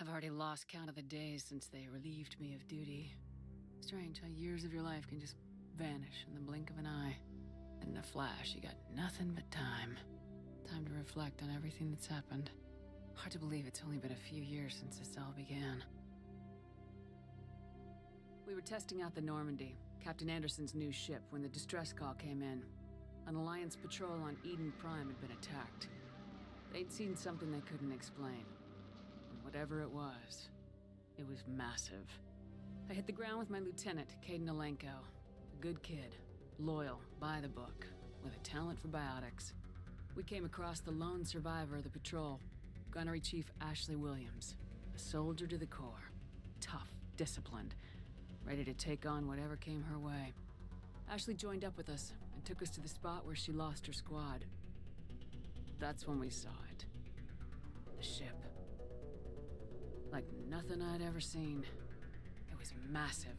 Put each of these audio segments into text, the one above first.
I've already lost count of the days since they relieved me of duty. Strange how years of your life can just vanish in the blink of an eye. In a flash, you got nothing but time. Time to reflect on everything that's happened. Hard to believe it's only been a few years since this all began. We were testing out the Normandy, Captain Anderson's new ship, when the distress call came in. An Alliance patrol on Eden Prime had been attacked. They'd seen something they couldn't explain. And whatever it was massive. I hit the ground with my lieutenant, Caden Alenko. A good kid, loyal, by the book, with a talent for biotics. We came across the lone survivor of the patrol, Gunnery Chief Ashley Williams, a soldier to the core, tough, disciplined, ready to take on whatever came her way. Ashley joined up with us and took us to the spot where she lost her squad. That's when we saw it. The ship. Like nothing I'd ever seen. It was massive,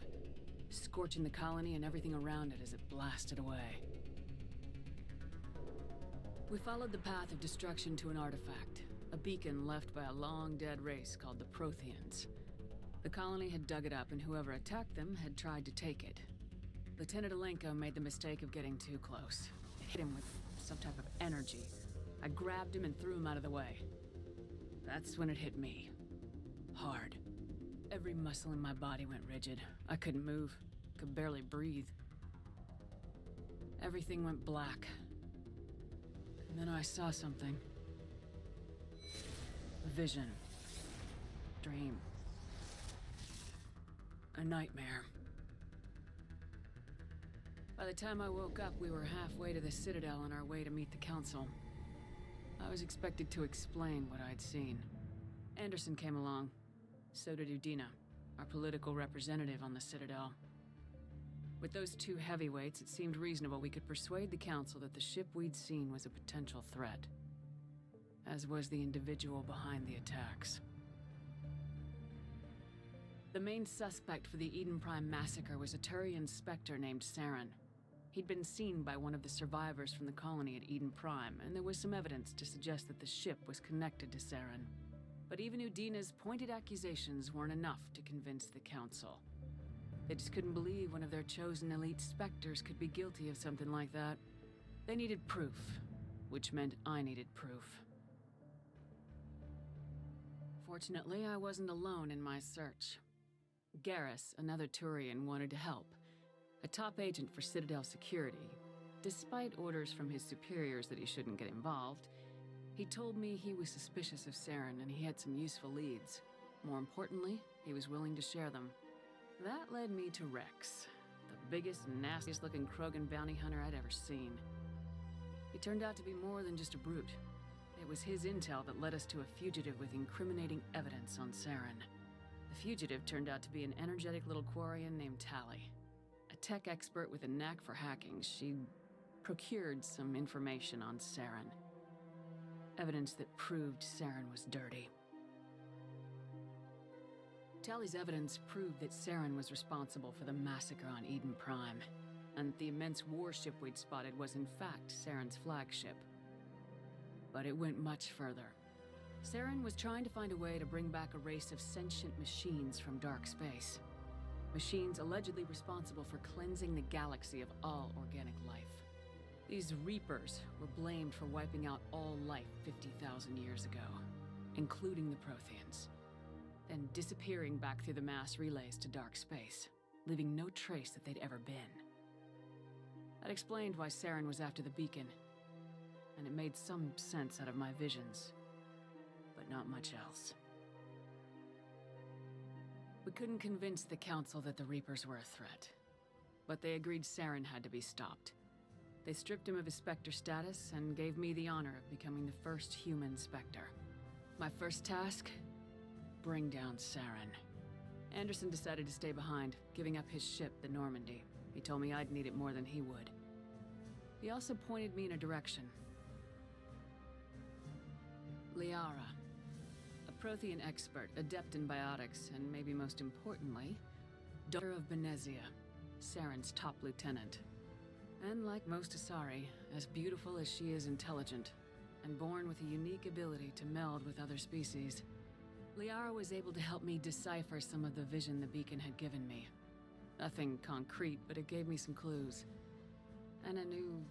scorching the colony and everything around it as it blasted away. We followed the path of destruction to an artifact, a beacon left by a long-dead race called the Protheans. The colony had dug it up, and whoever attacked them had tried to take it. Lieutenant Alenko made the mistake of getting too close. It hit him with some type of energy. I grabbed him and threw him out of the way. That's when it hit me. Hard. Every muscle in my body went rigid. I couldn't move, could barely breathe. Everything went black. And then I saw something. A vision. Dream. A nightmare. By the time I woke up, we were halfway to the Citadel on our way to meet the Council. I was expected to explain what I'd seen. Anderson came along. So did Udina, our political representative on the Citadel. With those two heavyweights, it seemed reasonable we could persuade the Council that the ship we'd seen was a potential threat, as was the individual behind the attacks. The main suspect for the Eden Prime massacre was a Turian Spectre named Saren. He'd been seen by one of the survivors from the colony at Eden Prime, and there was some evidence to suggest that the ship was connected to Saren. But even Udina's pointed accusations weren't enough to convince the Council. They just couldn't believe one of their chosen elite Spectres could be guilty of something like that. They needed proof, which meant I needed proof. Fortunately, I wasn't alone in my search. Garrus, another Turian, wanted to help. A top agent for Citadel security. Despite orders from his superiors that he shouldn't get involved, he told me he was suspicious of Saren and he had some useful leads. More importantly, he was willing to share them. That led me to Rex, the biggest, nastiest-looking Krogan bounty hunter I'd ever seen. He turned out to be more than just a brute. It was his intel that led us to a fugitive with incriminating evidence on Saren. The fugitive turned out to be an energetic little Quarian named Tali. A tech expert with a knack for hacking, she procured some information on Saren. Evidence that proved Saren was dirty. Tali's evidence proved that Saren was responsible for the massacre on Eden Prime, and the immense warship we'd spotted was in fact Saren's flagship. But it went much further. Saren was trying to find a way to bring back a race of sentient machines from dark space. Machines allegedly responsible for cleansing the galaxy of all organic life. These Reapers were blamed for wiping out all life 50,000 years ago, including the Protheans, then disappearing back through the mass relays to dark space, leaving no trace that they'd ever been. That explained why Saren was after the beacon, and it made some sense out of my visions, but not much else. We couldn't convince the Council that the Reapers were a threat, but they agreed Saren had to be stopped. They stripped him of his Spectre status and gave me the honor of becoming the first human Spectre. My first task? Bring down Saren. Anderson decided to stay behind, giving up his ship, the Normandy. He told me I'd need it more than he would. He also pointed me in a direction. Liara, a Prothean expert, adept in biotics, and maybe most importantly, daughter of Benezia, Saren's top lieutenant. And like most Asari, as beautiful as she is intelligent, and born with a unique ability to meld with other species. Liara was able to help me decipher some of the vision the beacon had given me. Nothing concrete, but it gave me some clues. And a new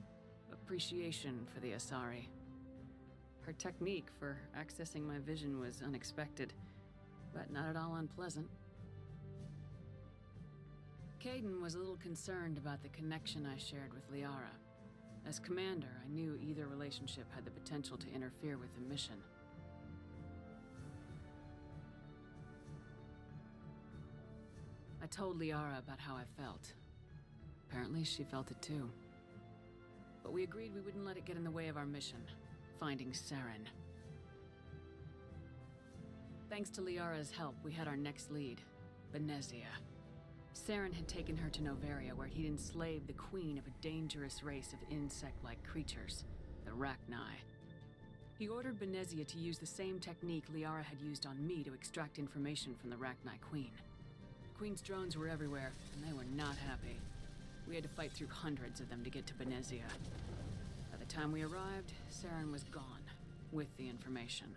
appreciation for the Asari. Her technique for accessing my vision was unexpected, but not at all unpleasant. Kaidan was a little concerned about the connection I shared with Liara. As commander, I knew either relationship had the potential to interfere with the mission. I told Liara about how I felt. Apparently, she felt it too. But we agreed we wouldn't let it get in the way of our mission, finding Saren. Thanks to Liara's help, we had our next lead, Benezia. Saren had taken her to Noveria, where he'd enslaved the queen of a dangerous race of insect-like creatures, the Rachni. He ordered Benezia to use the same technique Liara had used on me to extract information from the Rachni queen. The queen's drones were everywhere, and they were not happy. We had to fight through hundreds of them to get to Benezia. By the time we arrived, Saren was gone, with the information.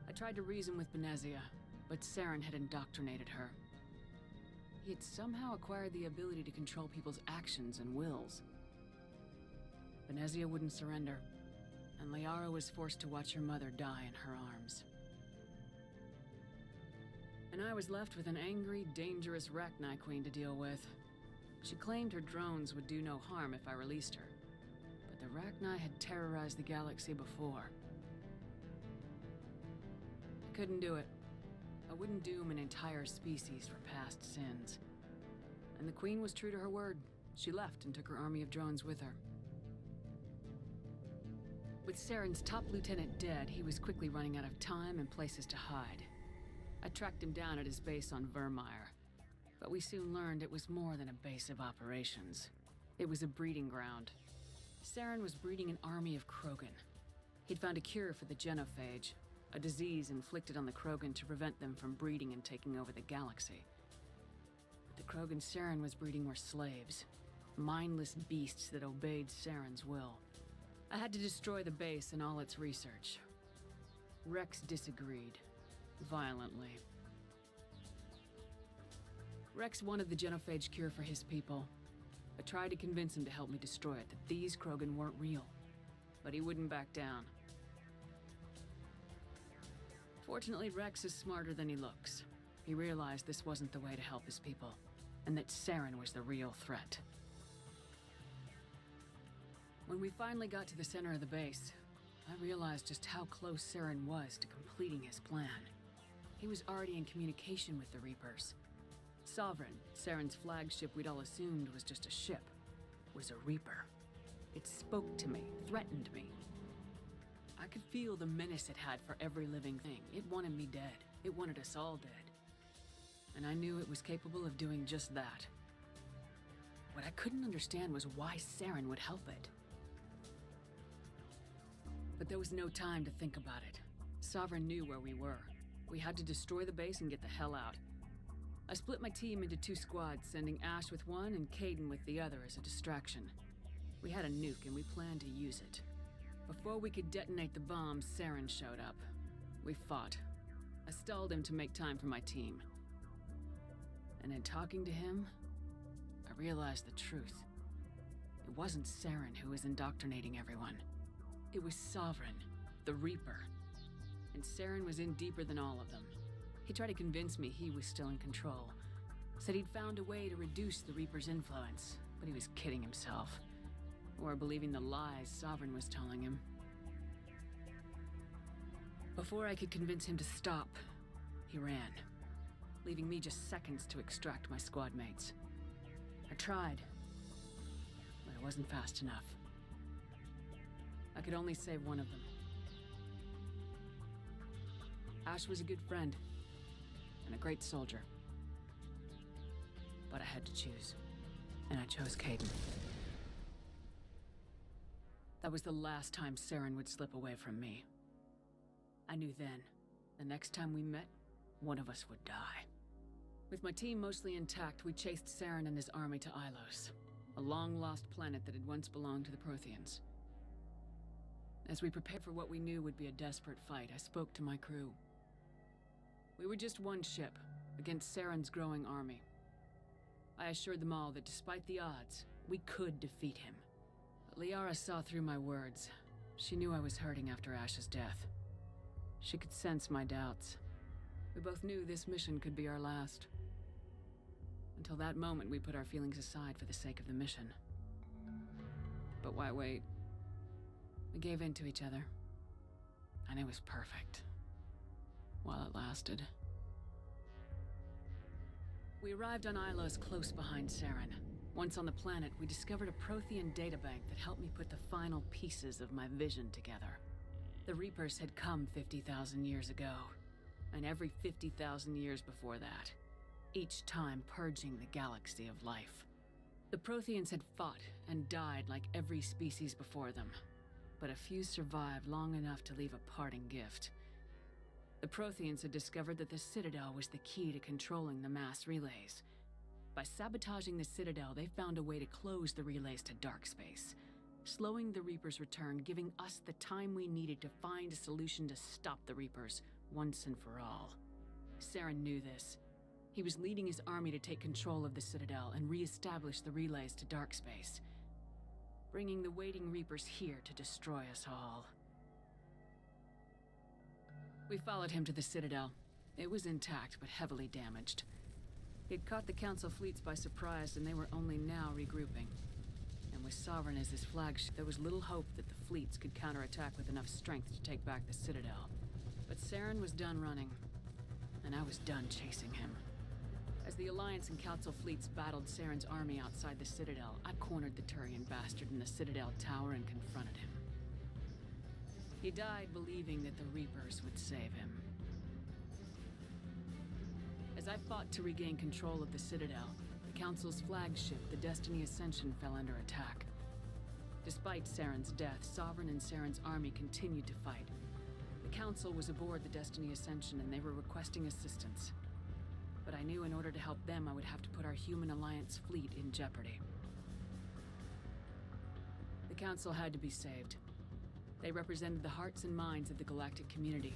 I tried to reason with Benezia, but Saren had indoctrinated her. He had somehow acquired the ability to control people's actions and wills. Benezia wouldn't surrender, and Liara was forced to watch her mother die in her arms. And I was left with an angry, dangerous Rachni queen to deal with. She claimed her drones would do no harm if I released her, but the Rachni had terrorized the galaxy before. I couldn't do it. I wouldn't doom an entire species for past sins. And the Queen was true to her word. She left and took her army of drones with her. With Saren's top lieutenant dead, he was quickly running out of time and places to hide. I tracked him down at his base on Vermeer, but we soon learned it was more than a base of operations. It was a breeding ground. Saren was breeding an army of Krogan. He'd found a cure for the genophage, a disease inflicted on the Krogan to prevent them from breeding and taking over the galaxy. But the Krogan Saren was breeding were slaves, mindless beasts that obeyed Saren's will. I had to destroy the base and all its research. Rex disagreed, violently. Rex wanted the genophage cure for his people. I tried to convince him to help me destroy it, that these Krogan weren't real. But he wouldn't back down. Fortunately, Rex is smarter than he looks. He realized this wasn't the way to help his people, and that Saren was the real threat. When we finally got to the center of the base, I realized just how close Saren was to completing his plan. He was already in communication with the Reapers. Sovereign, Saren's flagship we'd all assumed was just a ship, was a Reaper. It spoke to me, threatened me. I could feel the menace it had for every living thing. It wanted me dead. It wanted us all dead. And I knew it was capable of doing just that. What I couldn't understand was why Saren would help it. But there was no time to think about it. Sovereign knew where we were. We had to destroy the base and get the hell out. I split my team into 2 squads, sending Ash with one and Kaidan with the other as a distraction. We had a nuke and we planned to use it. Before we could detonate the bomb, Saren showed up. We fought. I stalled him to make time for my team. And in talking to him, I realized the truth. It wasn't Saren who was indoctrinating everyone. It was Sovereign, the Reaper. And Saren was in deeper than all of them. He tried to convince me he was still in control. Said he'd found a way to reduce the Reaper's influence, but he was kidding himself. Or believing the lies Sovereign was telling him. Before I could convince him to stop, he ran, leaving me just seconds to extract my squad mates. I tried, but I wasn't fast enough. I could only save one of them. Ash was a good friend, and a great soldier. But I had to choose, and I chose Kaidan. That was the last time Saren would slip away from me. I knew then, the next time we met, one of us would die. With my team mostly intact, we chased Saren and his army to Ilos, a long-lost planet that had once belonged to the Protheans. As we prepared for what we knew would be a desperate fight, I spoke to my crew. We were just one ship, against Saren's growing army. I assured them all that despite the odds, we could defeat him. But Liara saw through my words. She knew I was hurting after Ash's death. She could sense my doubts. We both knew this mission could be our last. Until that moment, we put our feelings aside for the sake of the mission. But why wait? We gave in to each other. And it was perfect. While it lasted. We arrived on Ilos close behind Saren. Once on the planet, we discovered a Prothean databank that helped me put the final pieces of my vision together. The Reapers had come 50,000 years ago, and every 50,000 years before that, each time purging the galaxy of life. The Protheans had fought and died like every species before them, but a few survived long enough to leave a parting gift. The Protheans had discovered that the Citadel was the key to controlling the mass relays. By sabotaging the Citadel, they found a way to close the relays to dark space, slowing the Reapers' return, giving us the time we needed to find a solution to stop the Reapers once and for all. Saren knew this. He was leading his army to take control of the Citadel and re-establish the relays to dark space, bringing the waiting Reapers here to destroy us all. We followed him to the Citadel. It was intact, but heavily damaged. He'd caught the Council fleets by surprise, and they were only now regrouping. And with Sovereign as his flagship, there was little hope that the fleets could counterattack with enough strength to take back the Citadel. But Saren was done running, and I was done chasing him. As the Alliance and Council fleets battled Saren's army outside the Citadel, I cornered the Turian bastard in the Citadel tower and confronted him. He died believing that the Reapers would save him. As I fought to regain control of the Citadel, the Council's flagship, the Destiny Ascension, fell under attack. Despite Saren's death, Sovereign and Saren's army continued to fight. The Council was aboard the Destiny Ascension and they were requesting assistance. But I knew in order to help them, I would have to put our human Alliance fleet in jeopardy. The Council had to be saved. They represented the hearts and minds of the galactic community.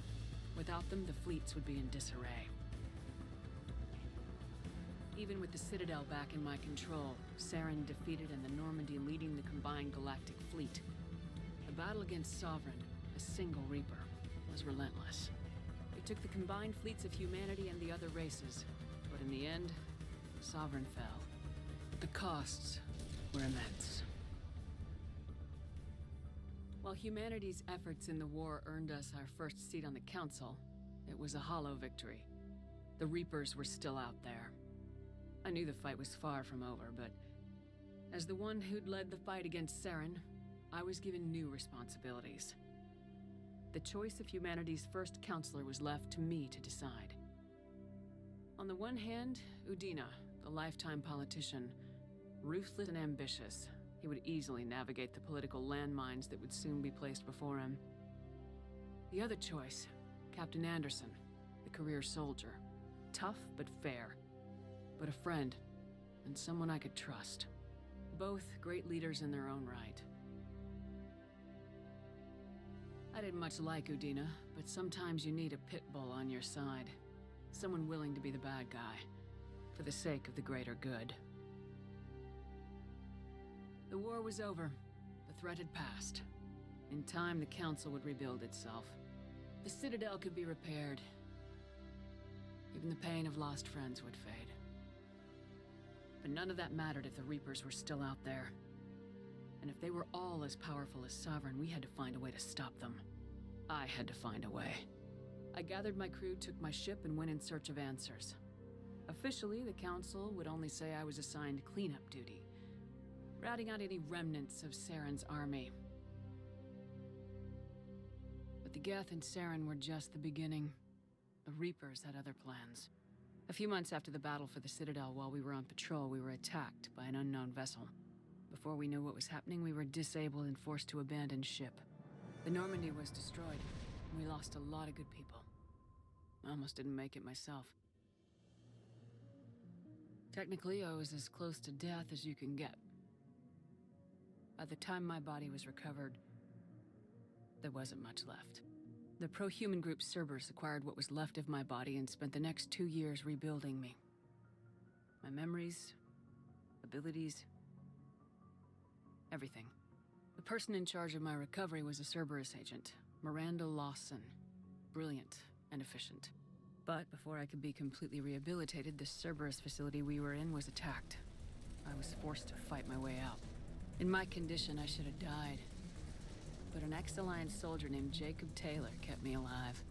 Without them, the fleets would be in disarray. Even with the Citadel back in my control, Saren defeated and the Normandy leading the combined galactic fleet. The battle against Sovereign, a single Reaper, was relentless. It took the combined fleets of humanity and the other races, but in the end, Sovereign fell. But the costs were immense. While humanity's efforts in the war earned us our first seat on the Council, it was a hollow victory. The Reapers were still out there. I knew the fight was far from over, but as the one who'd led the fight against Saren, I was given new responsibilities. The choice of humanity's first counselor was left to me to decide. On the one hand, Udina, the lifetime politician, ruthless and ambitious. He would easily navigate the political landmines that would soon be placed before him. The other choice, Captain Anderson, the career soldier. Tough but fair, but a friend, and someone I could trust. Both great leaders in their own right. I didn't much like Udina, but sometimes you need a pit bull on your side. Someone willing to be the bad guy, for the sake of the greater good. The war was over. The threat had passed. In time, the Council would rebuild itself. The Citadel could be repaired. Even the pain of lost friends would fade. But none of that mattered if the Reapers were still out there. And if they were all as powerful as Sovereign, we had to find a way to stop them. I had to find a way. I gathered my crew, took my ship, and went in search of answers. Officially, the Council would only say I was assigned cleanup duty, routing out any remnants of Saren's army. But the Geth and Saren were just the beginning. The Reapers had other plans. A few months after the battle for the Citadel, while we were on patrol, we were attacked by an unknown vessel. Before we knew what was happening, we were disabled and forced to abandon ship. The Normandy was destroyed, and we lost a lot of good people. I almost didn't make it myself. Technically, I was as close to death as you can get. By the time my body was recovered, there wasn't much left. The pro-human group Cerberus acquired what was left of my body and spent the next 2 years rebuilding me. My memories, abilities, everything. The person in charge of my recovery was a Cerberus agent, Miranda Lawson. Brilliant and efficient. But before I could be completely rehabilitated, the Cerberus facility we were in was attacked. I was forced to fight my way out. In my condition, I should have died. But an ex-Alliance soldier named Jacob Taylor kept me alive.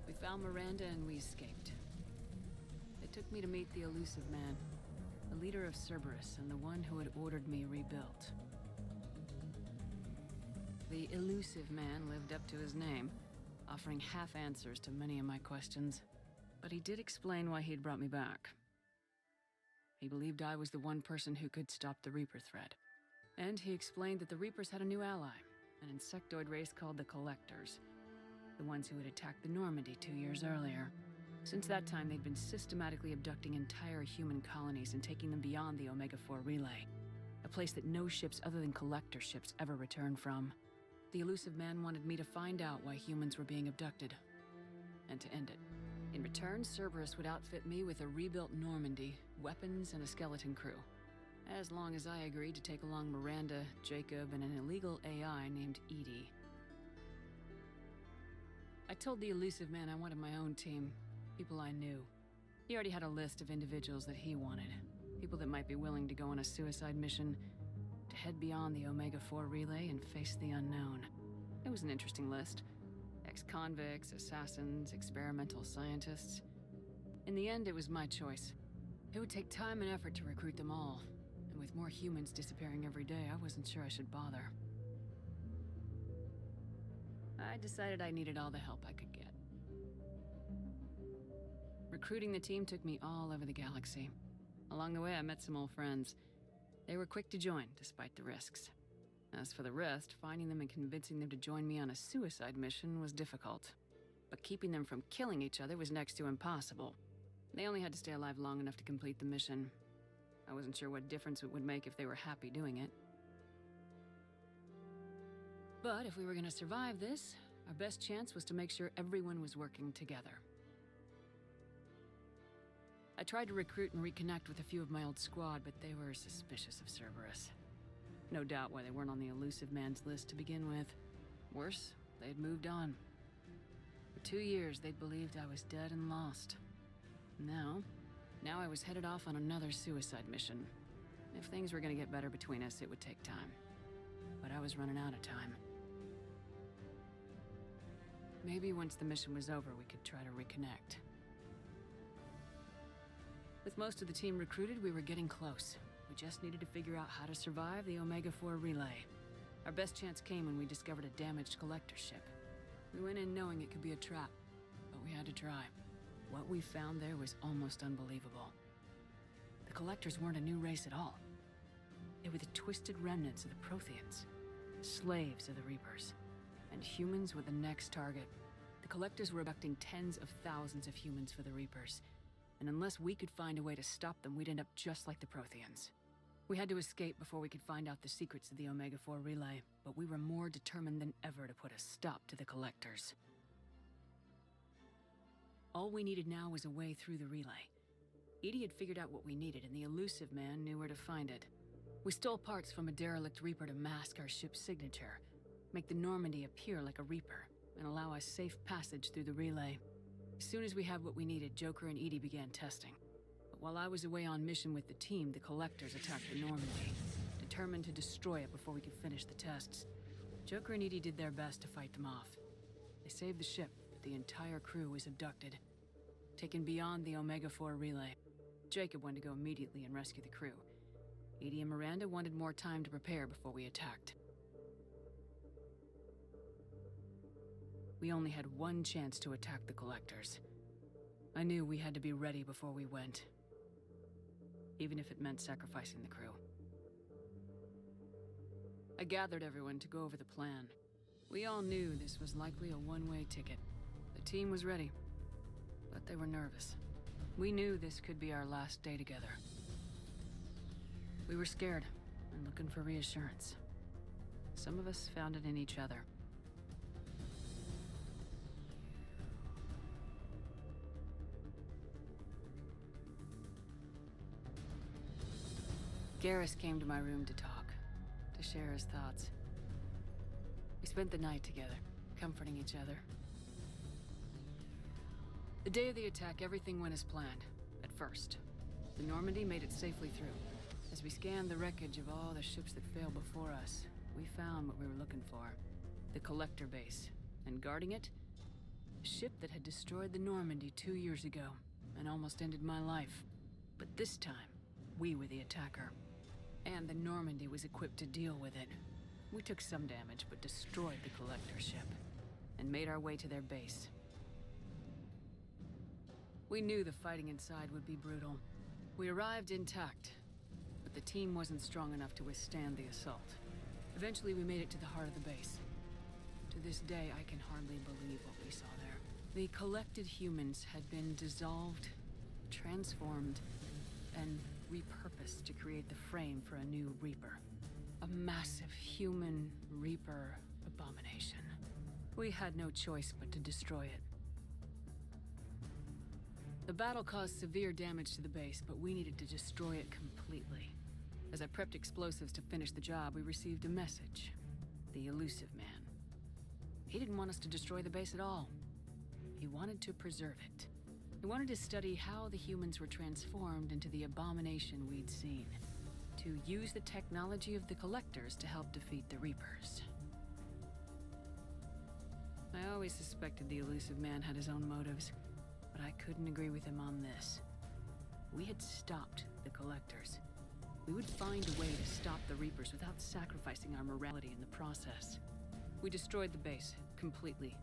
We found Miranda and we escaped. They took me to meet the Elusive Man, the leader of Cerberus and the one who had ordered me rebuilt. The Elusive Man lived up to his name, offering half answers to many of my questions. But he did explain why he'd brought me back. He believed I was the one person who could stop the Reaper threat. And he explained that the Reapers had a new ally, an insectoid race called the Collectors, the ones who had attacked the Normandy 2 years earlier. Since that time, they'd been systematically abducting entire human colonies and taking them beyond the Omega-4 relay, a place that no ships other than Collector ships ever returned from. The Elusive Man wanted me to find out why humans were being abducted, and to end it. In return, Cerberus would outfit me with a rebuilt Normandy, weapons, and a skeleton crew. As long as I agreed to take along Miranda, Jacob, and an illegal AI named Edie. I told the Elusive Man I wanted my own team, people I knew. He already had a list of individuals that he wanted, people that might be willing to go on a suicide mission, to head beyond the Omega-4 relay and face the unknown. It was an interesting list. Ex-convicts, assassins, experimental scientists. In the end, it was my choice. It would take time and effort to recruit them all. And with more humans disappearing every day, I wasn't sure I should bother. I decided I needed all the help I could get. Recruiting the team took me all over the galaxy. Along the way, I met some old friends. They were quick to join, despite the risks. As for the rest, finding them and convincing them to join me on a suicide mission was difficult. But keeping them from killing each other was next to impossible. They only had to stay alive long enough to complete the mission. I wasn't sure what difference it would make if they were happy doing it. But if we were going to survive this, our best chance was to make sure everyone was working together. I tried to recruit and reconnect with a few of my old squad, but they were suspicious of Cerberus. No doubt why they weren't on the Elusive Man's list to begin with. Worse, they'd moved on. For 2 years, they'd believed I was dead and lost. Now I was headed off on another suicide mission. If things were gonna get better between us, it would take time. But I was running out of time. Maybe once the mission was over, we could try to reconnect. With most of the team recruited, we were getting close. We just needed to figure out how to survive the Omega-4 relay. Our best chance came when we discovered a damaged Collector ship. We went in knowing it could be a trap, but we had to try. What we found there was almost unbelievable. The Collectors weren't a new race at all. They were the twisted remnants of the Protheans, slaves of the Reapers, and humans were the next target. The Collectors were abducting tens of thousands of humans for the Reapers, and unless we could find a way to stop them, we'd end up just like the Protheans. We had to escape before we could find out the secrets of the Omega-4 relay, but we were more determined than ever to put a stop to the Collectors. All we needed now was a way through the relay. Edie had figured out what we needed, and the Elusive Man knew where to find it. We stole parts from a derelict Reaper to mask our ship's signature, make the Normandy appear like a Reaper, and allow us safe passage through the relay. As soon as we had what we needed, Joker and Edie began testing. But while I was away on mission with the team, the Collectors attacked the Normandy, determined to destroy it before we could finish the tests. Joker and Edie did their best to fight them off. They saved the ship, but the entire crew was abducted, taken beyond the Omega-4 relay. Jacob went to go immediately and rescue the crew. Edie and Miranda wanted more time to prepare before we attacked. We only had one chance to attack the Collectors. I knew we had to be ready before we went, even if it meant sacrificing the crew. I gathered everyone to go over the plan. We all knew this was likely a one-way ticket. The team was ready, but they were nervous. We knew this could be our last day together. We were scared and looking for reassurance. Some of us found it in each other. Garrus came to my room to talk, to share his thoughts. We spent the night together, comforting each other. The day of the attack, everything went as planned, at first. The Normandy made it safely through. As we scanned the wreckage of all the ships that failed before us, we found what we were looking for. The Collector base. And guarding it, a ship that had destroyed the Normandy 2 years ago, and almost ended my life. But this time, we were the attacker. And the Normandy was equipped to deal with it. We took some damage, but destroyed the Collector ship, and made our way to their base. We knew the fighting inside would be brutal. We arrived intact, but the team wasn't strong enough to withstand the assault. Eventually, we made it to the heart of the base. To this day, I can hardly believe what we saw there. The collected humans had been dissolved, transformed, and repurposed to create the frame for a new Reaper. A massive human Reaper abomination. We had no choice but to destroy it. The battle caused severe damage to the base, but we needed to destroy it completely. As I prepped explosives to finish the job, we received a message. The Illusive Man. He didn't want us to destroy the base at all. He wanted to preserve it. He wanted to study how the humans were transformed into the abomination we'd seen. To use the technology of the Collectors to help defeat the Reapers. I always suspected the Illusive Man had his own motives, but I couldn't agree with him on this. We had stopped the Collectors. We would find a way to stop the Reapers without sacrificing our morality in the process. We destroyed the base, completely,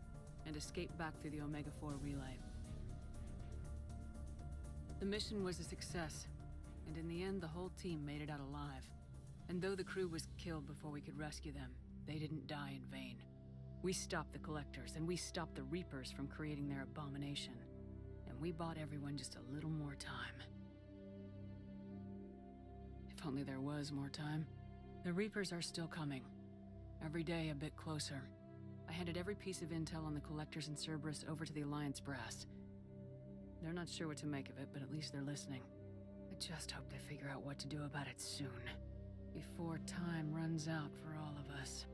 and escaped back through the Omega-4 relay. The mission was a success, and in the end, the whole team made it out alive. And though the crew was killed before we could rescue them, they didn't die in vain. We stopped the Collectors, and we stopped the Reapers from creating their abomination. And we bought everyone just a little more time. If only there was more time. The Reapers are still coming. Every day a bit closer. I handed every piece of intel on the Collectors in Cerberus over to the Alliance brass. They're not sure what to make of it, but at least they're listening. I just hope they figure out what to do about it soon. Before time runs out for all of us.